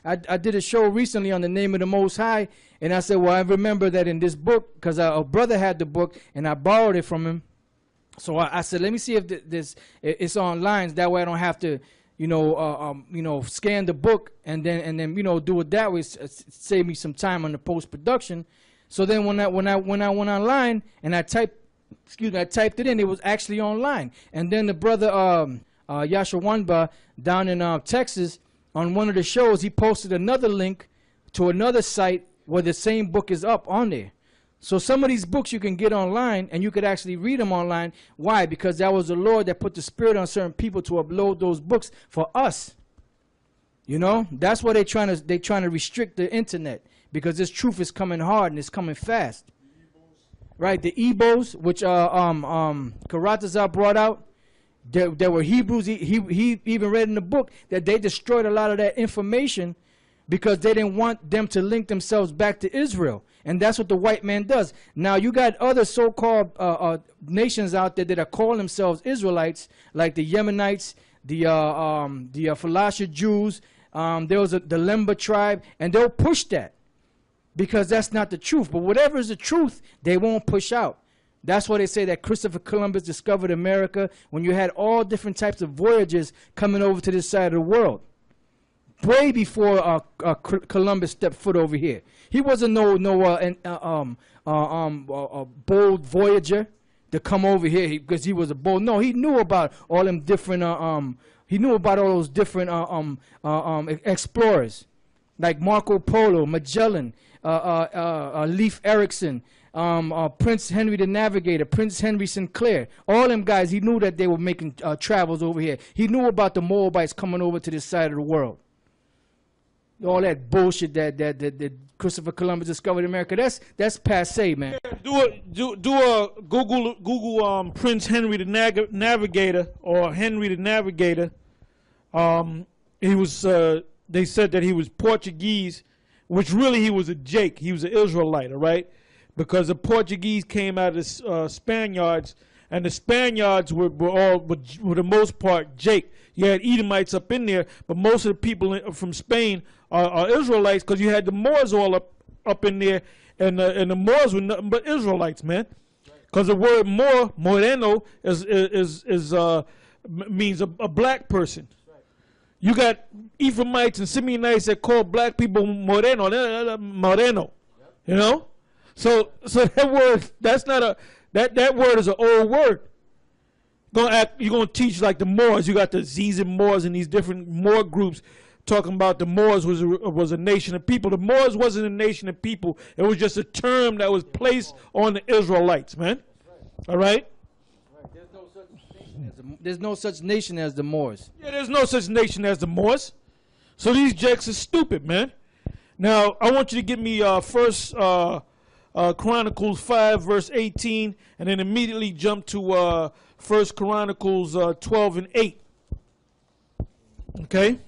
I did a show recently on the name of the Most High, and I said, well, I remember that in this book, because a brother had the book, and I borrowed it from him. So I said, let me see if it's online. That way I don't have to, scan the book and then do it that way. Save me some time on the post production. So then when I went online and I typed it in, it was actually online. And then the brother Yashawanba down in Texas, on one of the shows, he posted another link to another site where the same book is up on there. So some of these books you can get online, and you could actually read them online. Why? Because that was the Lord that put the Spirit on certain people to upload those books for us. You know, that's why they're trying to restrict the internet, because this truth is coming hard and it's coming fast. Right? The Ebos, which Karatazar brought out, there were Hebrews. He even read in the book that they destroyed a lot of that information because they didn't want them to link themselves back to Israel. And that's what the white man does. Now, you got other so-called nations out there that are calling themselves Israelites, like the Yemenites, the Falasha Jews. There was the Lemba tribe, and they'll push that because that's not the truth. But whatever is the truth, they won't push out. That's why they say that Christopher Columbus discovered America, when you had all different types of voyages coming over to this side of the world. Way before Columbus stepped foot over here. He wasn't no bold voyager to come over here because he was a bold. No, he knew about all them different. He knew about all those different explorers, like Marco Polo, Magellan, Leif Erikson, Prince Henry the Navigator, Prince Henry Sinclair. All them guys, he knew that they were making travels over here. He knew about the Moabites coming over to this side of the world. All that bullshit that Christopher Columbus discovered America, that's passe, man. Do a Google Prince Henry the Navigator or Henry the Navigator. He was they said that he was Portuguese, which really he was a Jake. He was an Israelite, all right? Because the Portuguese came out of the Spaniards, and the Spaniards were the most part Jake. You had Edomites up in there, but most of the people from Spain are Israelites, because you had the Moors all up in there, and the Moors were nothing but Israelites, man. Because the word Moor, Moreno, means a black person. You got Ephraimites and Simeonites that call black people Moreno, you know. So that word, that word is an old word. You're gonna teach like the Moors. You got the Ziz and Moors and these different Moor groups talking about the Moors was a nation of people. The Moors wasn't a nation of people. It was just a term that was placed on the Israelites, man. All right. There's no such nation as the Moors. Yeah, there's no such nation as the Moors. So these jakes are stupid, man. Now I want you to give me first Chronicles 5 verse 18, and then immediately jump to 1 Chronicles 12 and 8. Okay.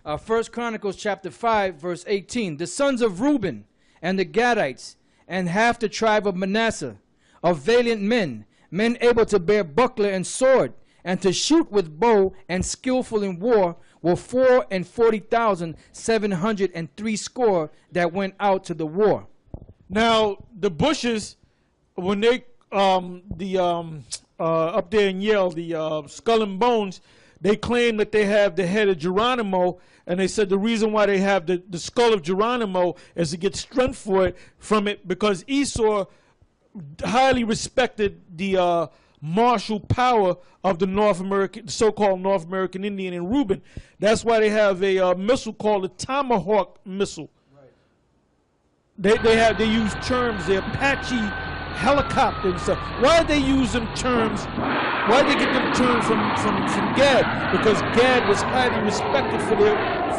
1 Chronicles chapter 5 verse 18. The sons of Reuben and the Gadites and half the tribe of Manasseh, of valiant men, men able to bear buckler and sword, and to shoot with bow, and skillful in war, were 44,760 that went out to the war. Now the Bushes, when they up there in Yale, the Skull and Bones, they claim that they have the head of Geronimo, and they said the reason why they have the skull of Geronimo is to get strength from it because Esau highly respected the martial power of the so-called North American Indian and Reuben. That's why they have a missile called the Tomahawk missile. Right. They use terms, the Apache helicopter and stuff. Why did they use them terms? Why did they get them terms from Gad? Because Gad was highly respected for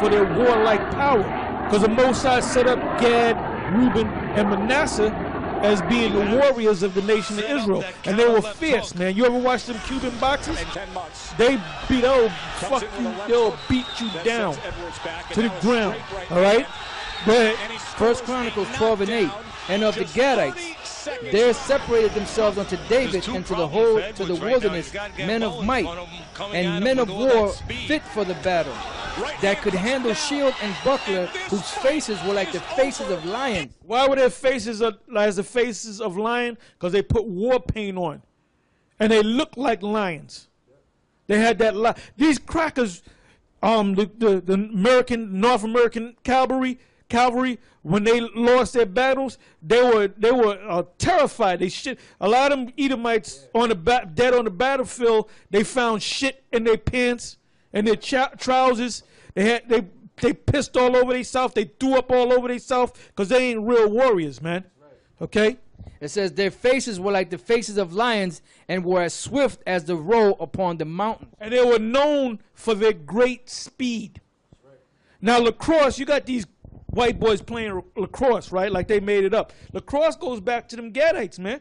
their warlike power. Because the Mosai set up Gad, Reuben, and Manasseh as being the warriors of the nation of Israel. And they were fierce, man. You ever watch them Cuban boxers? They'll beat you down to the ground. All right? But 1 Chronicles 12 and 8. And of the Gadites, there separated themselves unto David and to the wilderness men of might and men of war fit for the battle. that could handle shield and buckler, whose faces were like the faces of lions. Why were their faces like the faces of lions? Because they put war paint on. And they looked like lions. They had that these crackers, the North American cavalry, when they lost their battles, they were terrified. A lot of them Edomites dead on the battlefield. They found shit in their pants and their trousers. They pissed all over themselves. They threw up all over themselves because they ain't real warriors, man. Okay. It says their faces were like the faces of lions and were as swift as the roe upon the mountain. And they were known for their great speed. Right. Now lacrosse, you got these white boys playing lacrosse, right? Like they made it up. Lacrosse goes back to them Gadites, man.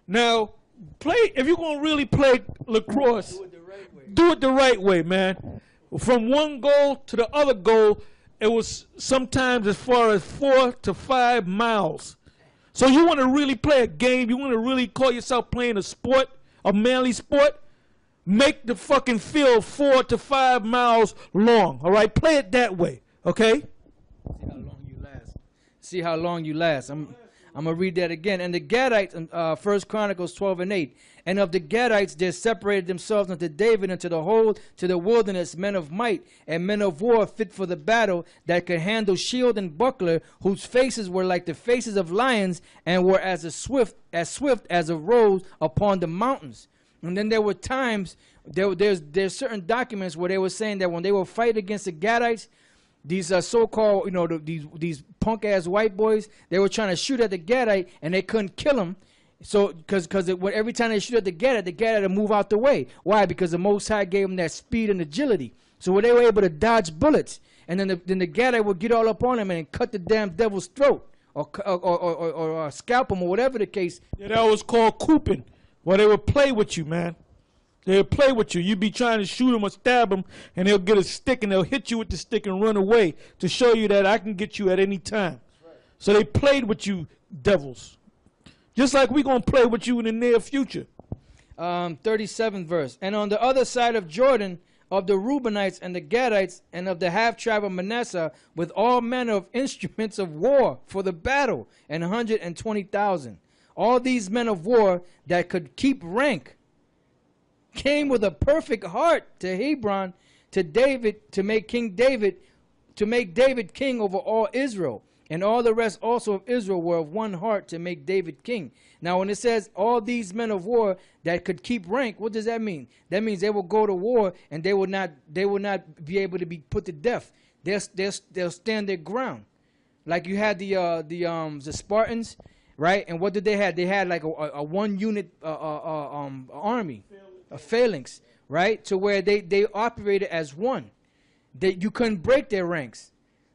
Now, if you're going to really play lacrosse, do it the right way, man. From one goal to the other goal, it was sometimes as far as 4 to 5 miles. So you want to really play a game, you want to really call yourself playing a sport, a manly sport, make the fucking field 4 to 5 miles long, all right? Play it that way, okay? See how long you last. I'm going to read that again. And the Gadites, 1 Chronicles 12:8. And of the Gadites there separated themselves unto David into the whole, to the wilderness, men of might, and men of war fit for the battle, that could handle shield and buckler, whose faces were like the faces of lions, and were as swift as a roe upon the mountains. And then there were times, there's certain documents where they were saying that when they were fighting against the Gadites, these so-called, these punk-ass white boys, they were trying to shoot at the Gadite, and they couldn't kill him. So, because every time they shoot at the Gadite would move out the way. Why? Because the Most High gave them that speed and agility. So when they were able to dodge bullets, and then the Gadite would get all up on him and cut the damn devil's throat, or scalp him, or whatever the case. Yeah, that was called cooping. Well, they would play with you, man. They'll play with you. You'd be trying to shoot them or stab them, and they'll get a stick, and they'll hit you with the stick and run away to show you that I can get you at any time. Right. So they played with you, devils. Just like we're going to play with you in the near future. 37th verse. And on the other side of Jordan, of the Reubenites and the Gadites, and of the half-tribe of Manasseh, with all manner of instruments of war for the battle, and 120,000. All these men of war that could keep rank came with a perfect heart to Hebron, to David, to make David king over all Israel. And all the rest also of Israel were of one heart to make David king. Now when it says all these men of war that could keep rank, what does that mean? That means they will go to war and they will not be able to be put to death. They'll stand their ground. Like you had the Spartans, right? And what did they have? They had like a one unit army. A phalanx, right? To where they operated as one. You couldn't break their ranks.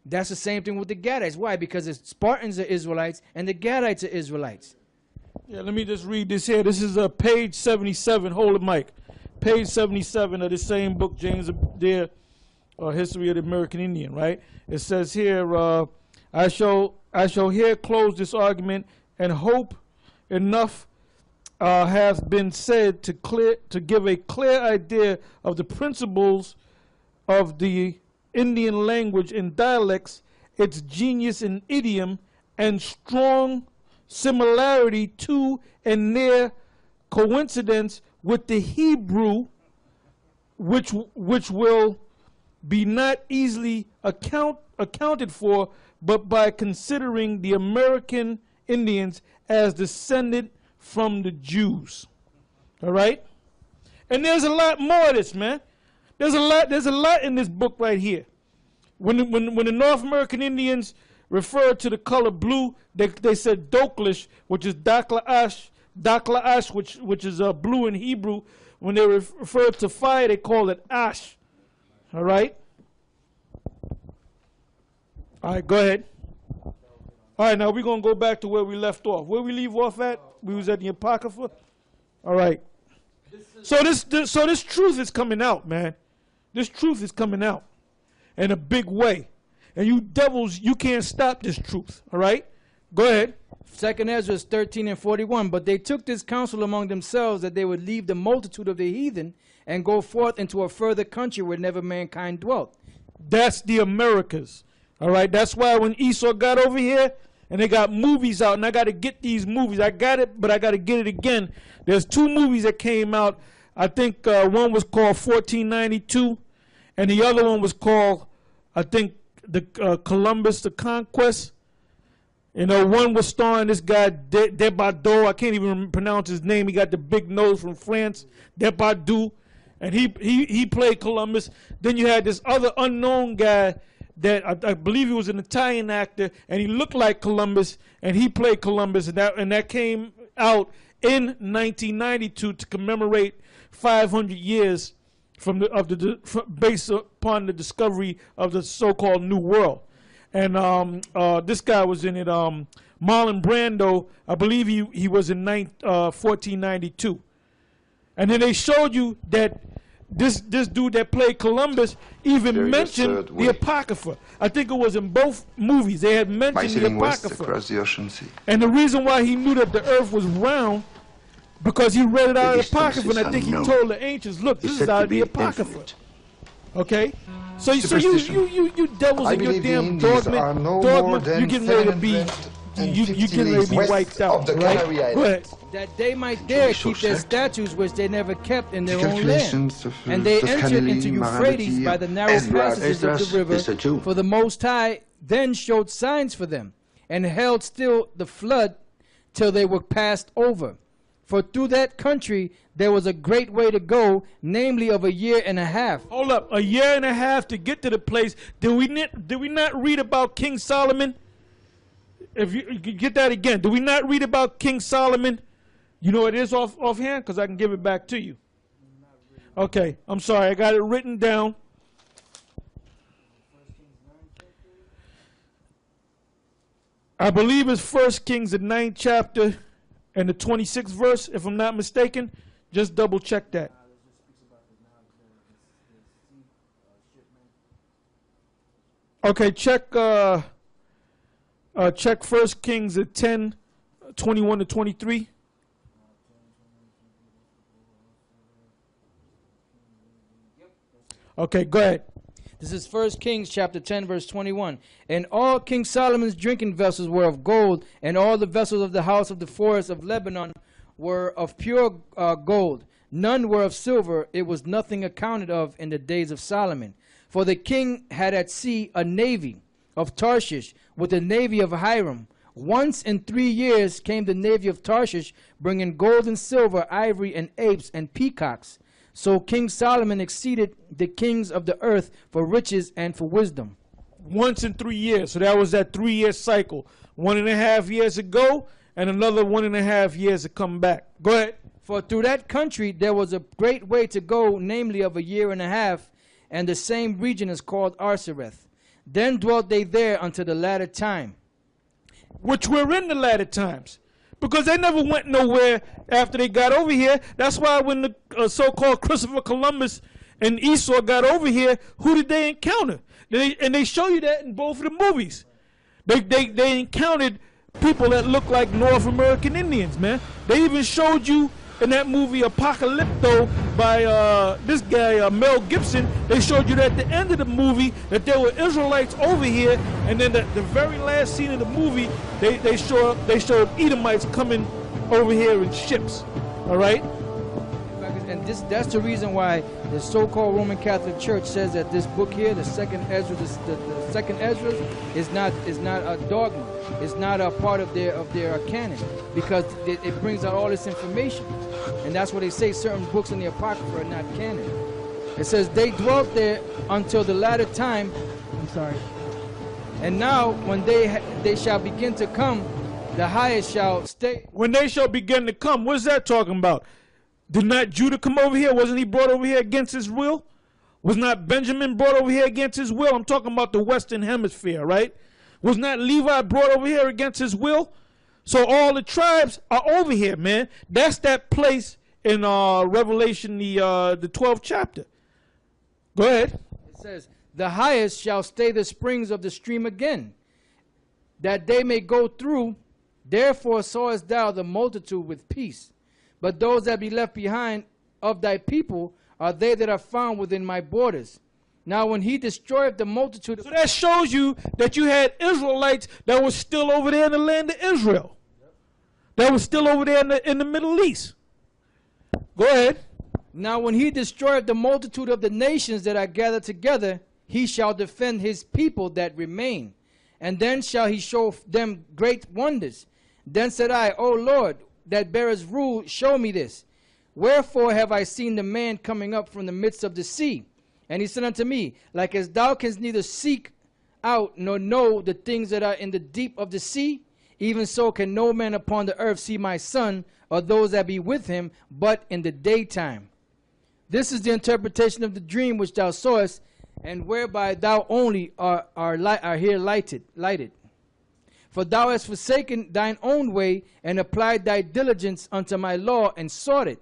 That's the same thing with the Gadites. Why? Because the Spartans are Israelites and the Gadites are Israelites. Yeah, let me just read this here. This is page 77. Hold it, Mike. Page 77 of the same book, James Adair, History of the American Indian, right? It says here, I shall here close this argument, and hope enough has been said to give a clear idea of the principles of the Indian language and dialects, its genius in idiom, and strong similarity to and near coincidence with the Hebrew, which will be not easily accounted for, but by considering the American Indians as descended from the Jews. All right? And there's a lot more of this, man. There's a lot in this book right here. When the North American Indians referred to the color blue, they said Doklish, which is Dakla'ash, which is blue in Hebrew. When they referred to fire, they called it ash. All right? All right, go ahead. All right, now we're going to go back to where we left off. Where we leave off at? We was at the Apocrypha. All right. So this truth is coming out, man. This truth is coming out in a big way. And you devils, you can't stop this truth. All right? Go ahead. 2nd Ezra 13:41. But they took this counsel among themselves that they would leave the multitude of the heathen and go forth into a further country where never mankind dwelt. That's the Americas. All right. That's why when Esau got over here, and they got movies out, and I got to get these movies. I got it, but I got to get it again. There's 2 movies that came out. I think one was called 1492, and the other one was called, I think, the Columbus the Conquest. You know, one was starring this guy Depardieu. I can't even pronounce his name. He got the big nose from France, Depardieu, and he played Columbus. Then you had this other unknown guy that I believe he was an Italian actor, and he looked like Columbus, and he played Columbus, and that came out in 1992 to commemorate 500 years based upon the discovery of the so-called New World. And this guy was in it, Marlon Brando. I believe he was in 1492. And then they showed you that this dude that played Columbus even mentioned the Apocrypha. I think it was in both movies. They had mentioned the Apocrypha. Across the ocean sea. And the reason why he knew that the earth was round, because he read it out of the Apocrypha, and I think he told the ancients, look, this is out of the Apocrypha. Okay? So you devils in your damn dogma, you're getting ready to be wiped out, right? Go ahead. That they might dare keep their statues which they never kept in their own land. And they entered into Euphrates by the narrow passages of the river, for the Most High then showed signs for them, and held still the flood till they were passed over. For through that country there was a great way to go, namely of 1.5 years. Hold up, 1.5 years to get to the place. Did we not read about King Solomon? If you get that again, do we not read about King Solomon? You know it is offhand, because I can give it back to you. Okay, I'm sorry, I got it written down. I believe it's 1 Kings, the 9th chapter, and the 26th verse, if I'm not mistaken. Just double check that. Okay, check 1 Kings at 10, 21 to 23. Okay, go ahead. This is 1 Kings chapter 10, verse 21. And all King Solomon's drinking vessels were of gold, and all the vessels of the house of the forest of Lebanon were of pure gold. None were of silver. It was nothing accounted of in the days of Solomon. For the king had at sea a navy of Tarshish with a navy of Hiram. Once in 3 years came the navy of Tarshish, bringing gold and silver, ivory and apes and peacocks. So King Solomon exceeded the kings of the earth for riches and for wisdom. Once in 3 years. So that was that 3-year cycle. 1.5 years ago and another 1.5 years to come back. Go ahead. For through that country there was a great way to go, namely of 1.5 years, and the same region is called Arsareth. Then dwelt they there until the latter time. Which we're in the latter times. Because they never went nowhere after they got over here. That's why when the so-called Christopher Columbus and Esau got over here, who did they encounter? And they show you that in both of the movies. They encountered people that look like North American Indians, man. They even showed you in that movie Apocalypto by this guy Mel Gibson. They showed you that at the end of the movie that there were Israelites over here, and then the very last scene of the movie they showed Edomites coming over here in ships. All right. And that's the reason why the so-called Roman Catholic Church says that this book here, the second Ezra, the second Ezra, is not a dogma. It's not a part of their canon, because it brings out all this information, and that's what they say. Certain books in the Apocrypha are not canon. It says they dwelt there until the latter time. I'm sorry. And now, when they shall begin to come, the highest shall stay. When they shall begin to come, what's that talking about? Did not Judah come over here? Wasn't he brought over here against his will? Was not Benjamin brought over here against his will? I'm talking about the Western Hemisphere, right? Was not Levi brought over here against his will? So all the tribes are over here, man. That's that place in Revelation, the 12th chapter. Go ahead. It says, the highest shall stay the springs of the stream again, that they may go through. Therefore sawest thou the multitude with peace. But those that be left behind of thy people are they that are found within my borders. Now when he destroyed the multitude. So that shows you that you had Israelites that were still over there in the land of Israel. That was still over there in the Middle East. Go ahead. Now when he destroyed the multitude of the nations that are gathered together, he shall defend his people that remain. And then shall he show them great wonders. Then said I, O Lord, that bearest rule, show me this. Wherefore have I seen the man coming up from the midst of the sea? And he said unto me, like as thou canst neither seek out nor know the things that are in the deep of the sea, even so can no man upon the earth see my son or those that be with him, but in the daytime. This is the interpretation of the dream which thou sawest, and whereby thou only are here lighted. For thou hast forsaken thine own way, and applied thy diligence unto my law, and sought it.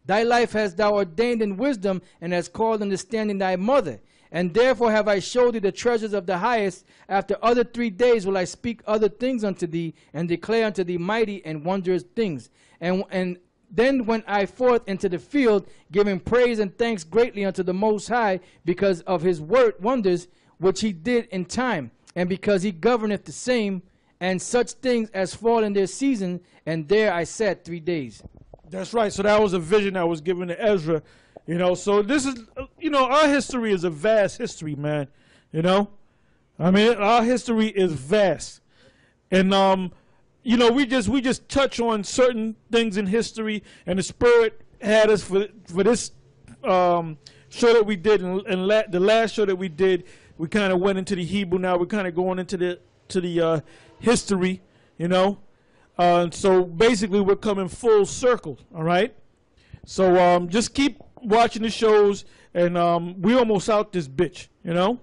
Thy life hast thou ordained in wisdom, and hast called understanding thy mother. And therefore have I showed thee the treasures of the highest. After other 3 days will I speak other things unto thee, and declare unto thee mighty and wondrous things. And then went I forth into the field, giving praise and thanks greatly unto the Most High, because of his wonders which he did in time, and because he governeth the same, and such things as fall in their season. And there I sat 3 days. That's right. So that was a vision that was given to Ezra. You know, so this is, you know, our history is a vast history, man. You know, I mean, our history is vast. And, you know, we just touch on certain things in history, and the Spirit had us for this show that we did, and the last show that we did, we kind of went into the Hebrew. Now we're kind of going into the history, you know. So basically we're coming full circle, all right? So just keep watching the shows, and we almost out this bitch, you know?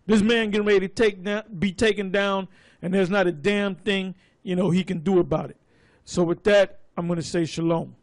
This man getting ready to be taken down, and there's not a damn thing, you know, he can do about it. So with that, I'm going to say shalom.